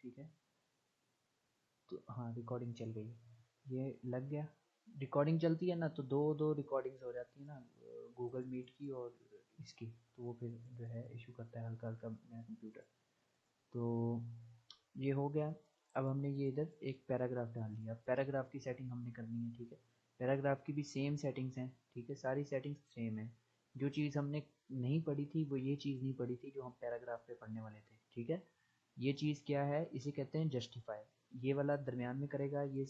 ठीक है। तो हाँ रिकॉर्डिंग चल गई, ये लग गया। रिकॉर्डिंग चलती है ना तो दो दो रिकॉर्डिंग्स हो जाती है ना गूगल मीट की और इसकी, तो वो फिर जो है इशू करता है हल्का हल्का मेरा कंप्यूटर। तो ये हो गया। अब हमने ये इधर एक पैराग्राफ डाल लिया। पैराग्राफ की सेटिंग हमने करनी है, ठीक है। पैराग्राफ की भी सेम सेटिंग्स हैं, ठीक है, सारी सेटिंग्स सेम है। जो चीज़ हमने नहीं पढ़ी थी वो ये चीज़ नहीं पढ़ी थी जो हम पैराग्राफ पे पढ़ने वाले थे, ठीक है। ये चीज़ क्या है, इसे कहते हैं जस्टिफाई। ये वाला दरमियान में करेगा, ये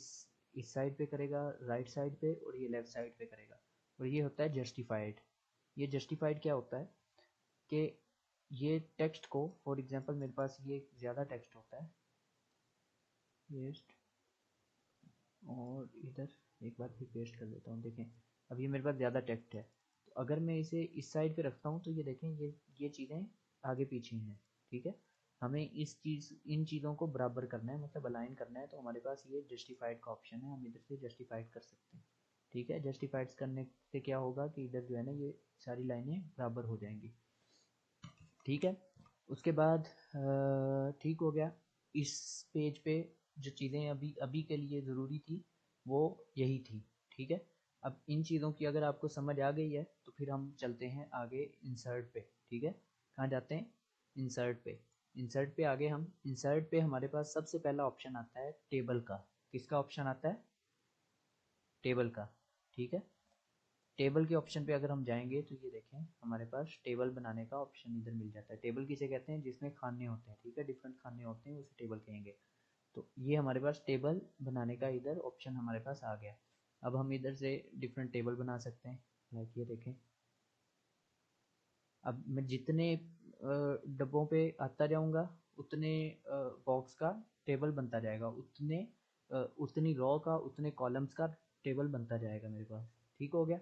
इस साइड पे करेगा राइट साइड पे, और ये लेफ्ट साइड पे करेगा, और ये होता है जस्टिफाइड। ये जस्टिफाइड क्या होता है कि ये टेक्स्ट को, फॉर एग्जांपल मेरे पास ये ज़्यादा टेक्स्ट होता है, पेस्ट, और इधर एक बार फिर पेस्ट कर देता हूँ। देखें अब ये मेरे पास ज़्यादा टेक्स्ट है, तो अगर मैं इसे इस साइड पे रखता हूँ तो ये देखें ये चीज़ें आगे पीछे हैं, ठीक है। हमें इन चीज़ों को बराबर करना है, मतलब अलाइन करना है, तो हमारे पास ये जस्टिफाइड का ऑप्शन है, हम इधर से जस्टिफाइड कर सकते हैं, ठीक है। जस्टिफाइड करने से क्या होगा कि इधर जो है ना ये सारी लाइनें बराबर हो जाएंगी, ठीक है। उसके बाद ठीक हो गया। इस पेज पे जो चीज़ें अभी अभी के लिए ज़रूरी थी वो यही थी, ठीक है। अब इन चीज़ों की अगर आपको समझ आ गई है तो फिर हम चलते हैं आगे इंसर्ट पे, ठीक है। कहाँ जाते हैं, इंसर्ट पे। इंसर्ट पे आगे हम इंसर्ट पे हमारे पास सबसे पहला ऑप्शन आता है टेबल का। किसका ऑप्शन आता है, टेबल का, ठीक है। टेबल के ऑप्शन पे अगर हम जाएंगे तो ये देखें हमारे पास टेबल बनाने का ऑप्शन इधर मिल जाता है। टेबल किसे कहते हैं, जिसमें खाने होते हैं, ठीक है, डिफरेंट खाने होते हैं उसे टेबल कहेंगे। तो ये हमारे पास टेबल बनाने का इधर ऑप्शन हमारे पास आ गया। अब हम इधर से डिफरेंट टेबल बना सकते हैं, लाइक ये देखें। अब मैं जितने डब्बों पे आता जाऊंगा उतने बॉक्स का टेबल बनता जाएगा, उतनी रो का, उतने कॉलम्स का टेबल बनता जाएगा मेरे पास, ठीक हो गया।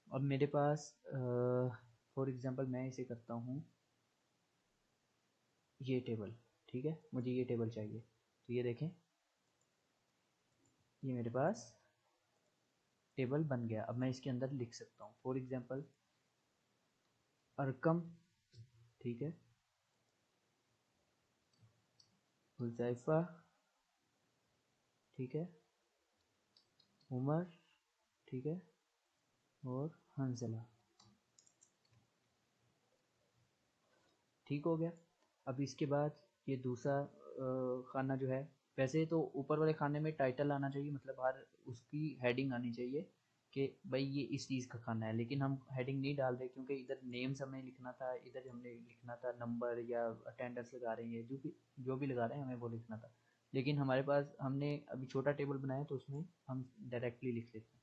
अब मेरे पास फॉर एग्जांपल मैं इसे करता हूँ ये टेबल, ठीक है, मुझे ये टेबल चाहिए। तो ये देखें ये मेरे पास टेबल बन गया। अब मैं इसके अंदर लिख सकता हूँ फॉर एग्जांपल अरकम, ठीक है, हुज़ैफा, ठीक है, उमर, ठीक है, और हंसला, ठीक हो गया। अब इसके बाद ये दूसरा खाना जो है, वैसे तो ऊपर वाले खाने में टाइटल आना चाहिए, मतलब हर उसकी हेडिंग आनी चाहिए कि भाई ये इस चीज़ का खाना है, लेकिन हम हेडिंग नहीं डाल रहे क्योंकि इधर नेम्स हमें लिखना था, इधर हमने लिखना था नंबर या अटेंडेंस लगा रहे हैं, जो भी लगा रहे हैं हमें वो लिखना था। लेकिन हमारे पास हमने अभी छोटा टेबल बनाया तो उसमें हम डायरेक्टली लिख लेते हैं।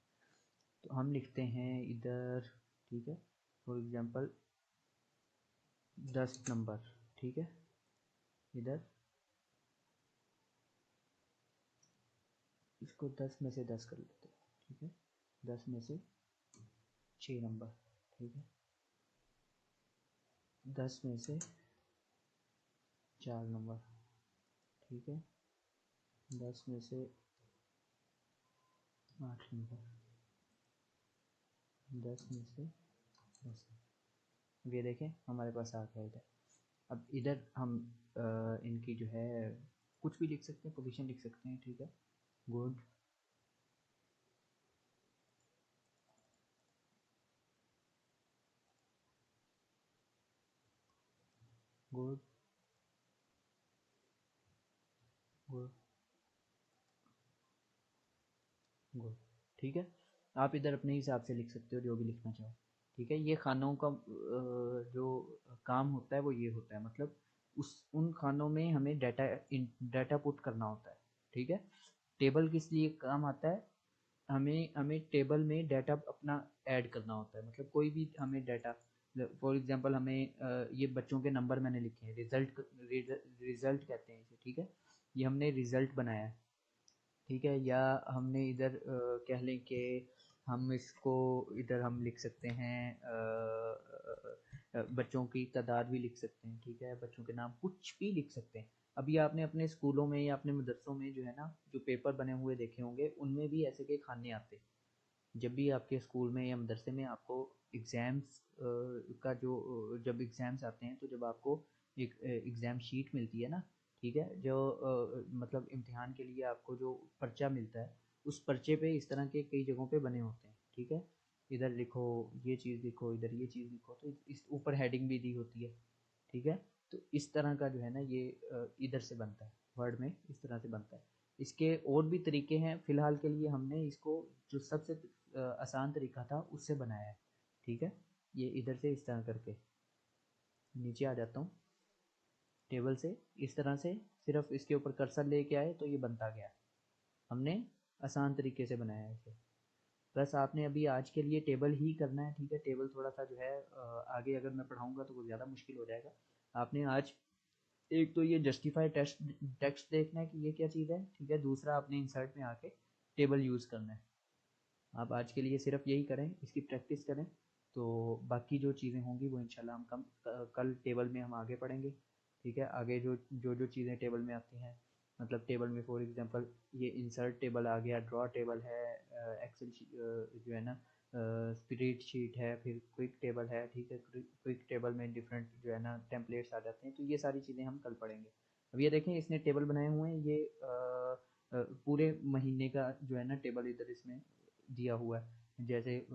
तो हम लिखते हैं इधर, ठीक है, फॉर एग्जांपल 10 नंबर, ठीक है, इधर इसको 10 में से 10 कर लेते हैं, ठीक है, 10 में से 6 नंबर, ठीक है, 10 में से 4 नंबर, ठीक है, 10 में से 8 नंबर, 10 में से 10। अब ये देखें हमारे पास आ गया इधर। अब इधर हम इनकी जो है कुछ भी लिख सकते हैं, पोजीशन लिख सकते हैं, ठीक है, गुड, गुड, गुड, गुड, ठीक है। आप इधर अपने हिसाब से लिख सकते हो जो भी लिखना चाहो, ठीक है। ये खानों का जो काम होता है वो ये होता है, मतलब उन खानों में हमें डाटा पुट करना होता है, ठीक है। टेबल किस लिए काम आता है, हमें हमें टेबल में डाटा अपना ऐड करना होता है, मतलब कोई भी हमें डाटा, फॉर एग्जांपल हमें ये बच्चों के नंबर मैंने लिखे हैं, रिजल्ट कहते हैं इसे, ठीक है, ये हमने रिजल्ट बनाया है, ठीक है। या हमने इधर कह लें कि हम इसको इधर हम लिख सकते हैं बच्चों की तादाद भी लिख सकते हैं, ठीक है, बच्चों के नाम कुछ भी लिख सकते हैं। अभी आपने अपने स्कूलों में या अपने मदरसों में जो है ना जो पेपर बने हुए देखे होंगे उनमें भी ऐसे के खाने आते हैं। जब भी आपके स्कूल में या मदरसे में आपको एग्ज़ाम्स का जो जब एग्ज़ाम्स आते हैं तो जब आपको एक एग्ज़ाम शीट मिलती है ना, ठीक है, जो मतलब इम्तिहान के लिए आपको जो पर्चा मिलता है, उस पर्चे पे इस तरह के कई जगहों पे बने होते हैं। ठीक है, इधर लिखो ये चीज़ लिखो, इधर ये चीज़ लिखो, तो इस ऊपर हेडिंग भी दी होती है। ठीक है, तो इस तरह का जो है ना ये इधर से बनता है, वर्ड में इस तरह से बनता है। इसके और भी तरीके हैं, फ़िलहाल के लिए हमने इसको जो सबसे आसान तरीका था उससे बनाया है। ठीक है, ये इधर से इस तरह करके नीचे आ जाता हूँ टेबल से, इस तरह से सिर्फ इसके ऊपर कर्सर लेके आए तो ये बनता गया। हमने आसान तरीके से बनाया है इसे। बस आपने अभी आज के लिए टेबल ही करना है। ठीक है, टेबल थोड़ा सा जो है आगे अगर मैं पढ़ाऊँगा तो वो ज़्यादा मुश्किल हो जाएगा। आपने आज एक तो ये जस्टिफाई टेक्स्ट देखना है कि ये क्या चीज़ है। ठीक है, दूसरा आपने इंसर्ट में आके टेबल यूज़ करना है। आप आज के लिए सिर्फ यही करें, इसकी प्रैक्टिस करें, तो बाकी जो चीज़ें होंगी वो इंशाल्लाह हम कल टेबल में हम आगे पढ़ेंगे। ठीक है, आगे जो जो जो चीज़ें टेबल में आती हैं, मतलब टेबल में फॉर एग्जांपल ये इंसर्ट टेबल आ गया, ड्रॉ टेबल है, एक्सेल जो है ना स्प्रेड शीट है, फिर क्विक टेबल है। ठीक है, क्विक टेबल में डिफरेंट जो है ना टेम्पलेट्स आ जाते हैं, तो ये सारी चीज़ें हम कल पढ़ेंगे। अब ये देखें, इसने टेबल बनाए हुए हैं, ये पूरे महीने का जो है ना टेबल इधर इसमें दिया हुआ है, जैसे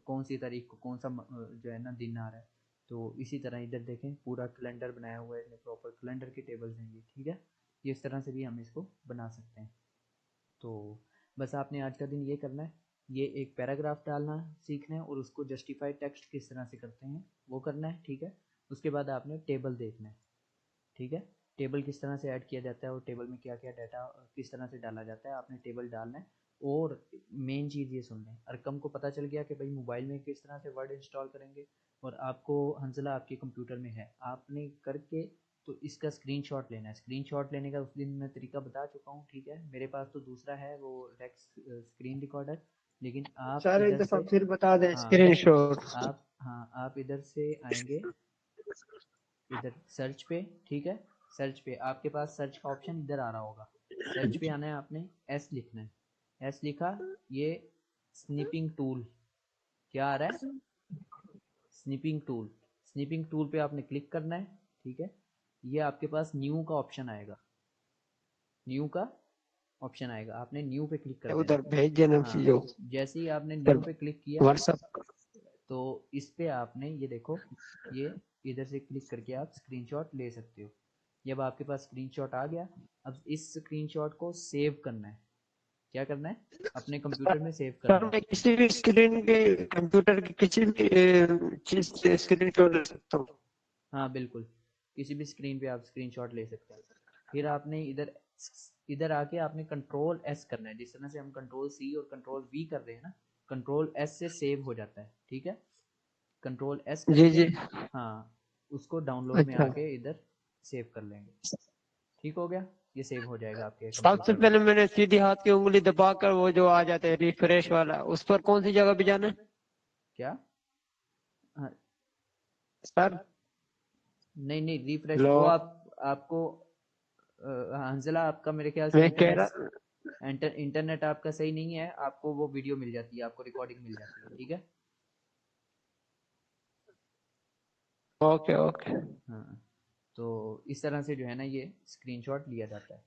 कौन सी तारीख को कौन सा जो है ना दिन आ रहा है। तो इसी तरह इधर देखें पूरा कैलेंडर बनाया हुआ है इसने, प्रॉपर कैलेंडर के टेबल्स हैं ये। ठीक है, ये इस तरह से भी हम इसको बना सकते हैं। तो बस आपने आज का दिन ये करना है, ये एक पैराग्राफ डालना सीखना है और उसको जस्टिफाई टेक्स्ट किस तरह से करते हैं वो करना है। ठीक है, उसके बाद आपने टेबल देखना है। ठीक है, टेबल किस तरह से ऐड किया जाता है और टेबल में क्या क्या डाटा किस तरह से डाला जाता है, आपने टेबल डालना है। और मेन चीज़ ये सुन लें, अरकम को पता चल गया कि भाई मोबाइल में किस तरह से वर्ड इंस्टॉल करेंगे, और आपको हंसला आपके कंप्यूटर में है, आपने करके तो इसका स्क्रीनशॉट लेना है। स्क्रीनशॉट लेने का उस दिन मैं तरीका बता चुका हूँ। ठीक है, मेरे पास तो दूसरा है वो रेक्स स्क्रीन रिकॉर्डर, लेकिन आप सर एक इधर दफा से फिर बता दें हाँ स्क्रीनशॉट। आप इधर से आएंगे इधर सर्च पे। ठीक है, सर्च पे आपके पास सर्च का ऑप्शन इधर आ रहा होगा, सर्च पे आना है आपने, एस लिखना है। एस लिखा, ये स्निपिंग टूल क्या आ रहा है, स्निपिंग टूल। स्निपिंग टूल पे आपने क्लिक करना है। ठीक है, ये आपके पास न्यू का ऑप्शन आएगा, न्यू का ऑप्शन आएगा, आपने न्यू पे क्लिक कर देना उधर है। भेज देना हाँ, जो जैसे ही आपने न्यू पे क्लिक किया व्हाट्सएप। तो इस पे आपने ये देखो, ये इधर से क्लिक करके आप स्क्रीनशॉट ले सकते हो। जब आपके पास स्क्रीनशॉट आ गया, अब इस स्क्रीनशॉट को सेव करना है। क्या करना है, अपने कंप्यूटर में सेव सर करना है। मैं किसी भी स्क्रीन के कंप्यूटर की किसी भी चीज से स्क्रीनशॉट ले सकता हूँ। हाँ बिल्कुल, किसी भी स्क्रीन पे आप स्क्रीनशॉट ले सकते हैं। फिर आपने इधर इधर आके आपने कंट्रोल एस करना है, जिस तरह से हम कंट्रोल सी और कंट्रोल वी कर रहे हैं ना, कंट्रोल एस से सेव हो जाता है। ठीक है, कंट्रोल एस जी करेंगे, जी। हाँ उसको डाउनलोड में अच्छा, आके इधर सेव कर लेंगे। ठीक हो गया, ये सेव हो जाएगा आपके सबसे कंप्यूटर में। पहले मैंने सीधी हाथ की उंगली दबाकर वो जो आ जाता है रिफ्रेश वाला, उस पर कौन सी जगह पे जाना है क्या, हाँ, सर? नहीं नहीं रिफ्रेश लो, वो आपको हंजला आपका मेरे ख्याल से मैं कह रहा। इंटरनेट आपका सही नहीं है, आपको वो वीडियो मिल जाती है, आपको रिकॉर्डिंग मिल जाती है। ठीक है, ओके ओके। हाँ, तो इस तरह से जो है ना ये स्क्रीनशॉट लिया जाता है।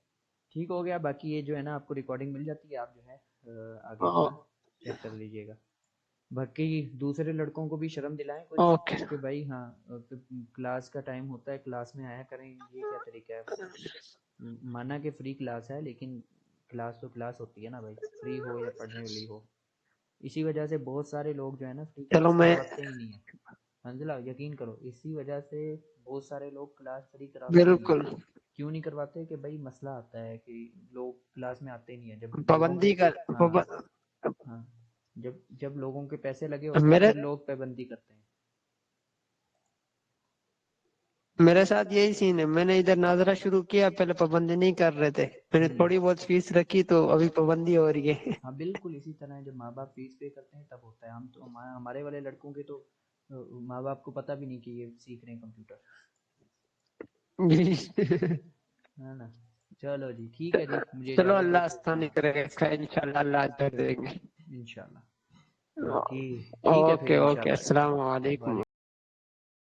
ठीक हो गया, बाकी ये जो है ना आपको रिकॉर्डिंग मिल जाती है, आप जो है आगे अपना चेक कर लीजिएगा। बाकी दूसरे लड़कों को भी शर्म दिलाएं कुछ ओके। कि भाई हाँ क्लास का टाइम होता है, क्लास में आया करें, ये क्या तरीका है। माना कि फ्री क्लास है, लेकिन क्लास तो क्लास होती है ना भाई, फ्री हो या पढ़ने वाली हो। इसी वजह से बहुत सारे लोग जो है ना फ्री चलो क्लास मैं करवाते ही नहीं है। अंजला यकीन करो, इसी वजह से बहुत सारे लोग क्लास फ्री कराते ही नहीं है। बिल्कुल क्यों नहीं करवाते कि भाई मसला आता है कि लोग क्लास में आते नहीं है, जब लोगों के पाबंदी कर हाँ हाँ जब जब लोगों के पैसे लगे होते हैं मेरे फिर लोग पाबंदी करते हैं। मेरे साथ यही सीन है। मैंने इधर नाजरा शुरू किया, पहले पाबंदी नहीं कर रहे थे, मैंने थोड़ी बहुत फीस रखी तो अभी पाबंदी हो रही है। हाँ बिल्कुल इसी तरह है, जब माँ बाप फीस पे करते हैं तब होता है। हम तो हमारे वाले लड़कों के तो माँ बाप को पता भी नहीं कि ये सीख रहे हैं कंप्यूटर, जी। है ना। चलो जी ठीक है जी, मुझे चलो इजाज़त दो। अल्लाह आसानी हाँ करेगा इसका, इंशाल्लाह अल्लाह कर देंगे। इंशाल्लाह। बाकी ठीक है फिर ओके ओके, इंशाल्लाह। अस्सलाम वालेकुम।